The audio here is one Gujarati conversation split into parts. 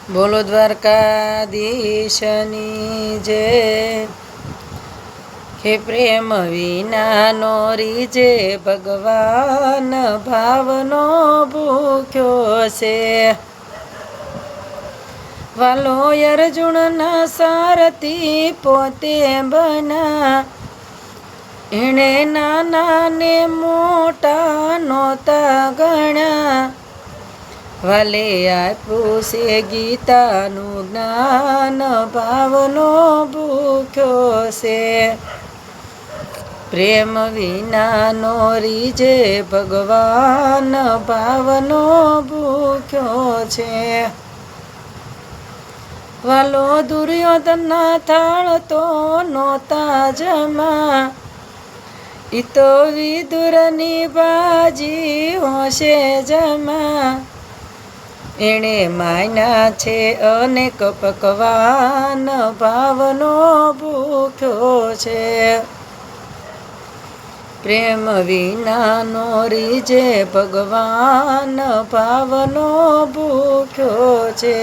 બોલો દ્વારકાધીશની જય। હે પ્રેમ વિનાનો રીજે ભગવાન ભાવનો ભૂખ્યો છે। વાલો અર્જુનના સારથી પોતે બના, એણે નાના ને મોટા નહોતા ગણા। વાલે આપ્યું છે ગીતાનું જ્ઞાન ભાવનો ભૂખ્યો છે। પ્રેમ વિનાનો રીજે ભગવાન ભાવનો ભૂખ્યો છે। વાલો દુર્યોધનના થાળ તો નહોતા જમા, ઈ તો વિદુરની ભાજી હોશે જમા। એણે માયના છે અનેક પકવાન ભાવનો ભૂખ્યો છે। પ્રેમ વિનાનો રીજે ભગવાન ભાવનો ભૂખ્યો છે।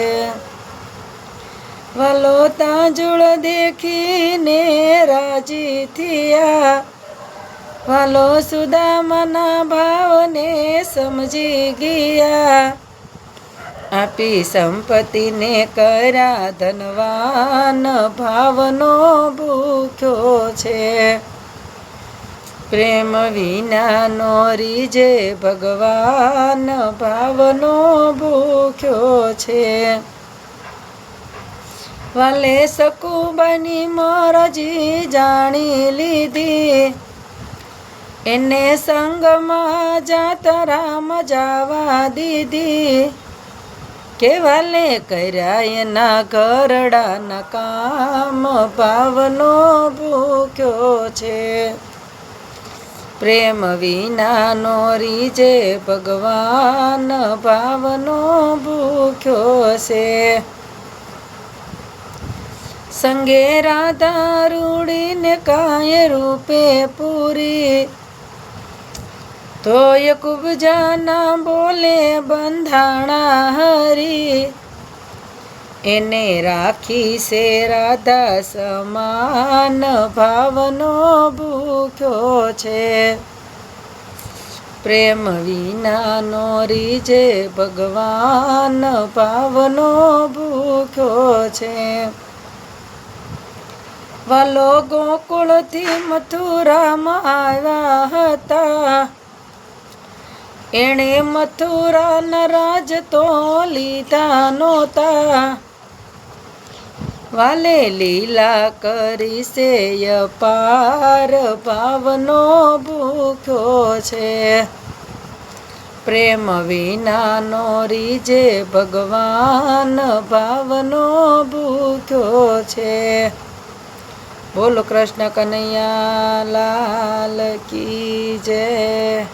વાલો તાંજુળ દેખીને રાજી થયા, વાલો સુદામાના ભાવને સમજી ગયા। આપી સંપત્તિને કર્યા ધનવાન ભાવનો ભૂખ્યો છે। પ્રેમ વિનાનો રીજે ભગવાન ભાવનો ભૂખ્યો છે। વાલે સકુબાની મરજી જાણી લીધી, એને સંગમાં જાતરામ જવા દીધી। કે વાલે કર્યા એના ઘરડાના કામ ભાવનો ભૂખ્યો છે। પ્રેમ વિનાનો રીજે ભગવાન ભાવનો ભૂખ્યો છે। સંગે રાધા રૂડીને કાય રૂપે પૂરી, તોય કુબજાના બોલે બંધાણા હરી। એને રાખી છે રાધા સમાન ભાવનો ભૂખ્યો છે। પ્રેમ વિનાનો રીજે ભગવાન ભાવનો ભૂખ્યો છે। વાલો ગોકુળથી મથુરામાં આવ્યા હતા, એણે મથુરાના રાજ તો લીધા નહોતા। વાલે લીલા કરી છે અપાર ભાવનો ભૂખ્યો છે। પ્રેમ વિનાનો રીજે ભગવાન ભાવનો ભૂખ્યો છે। બોલો કૃષ્ણ કનૈયા લાલ કી જય।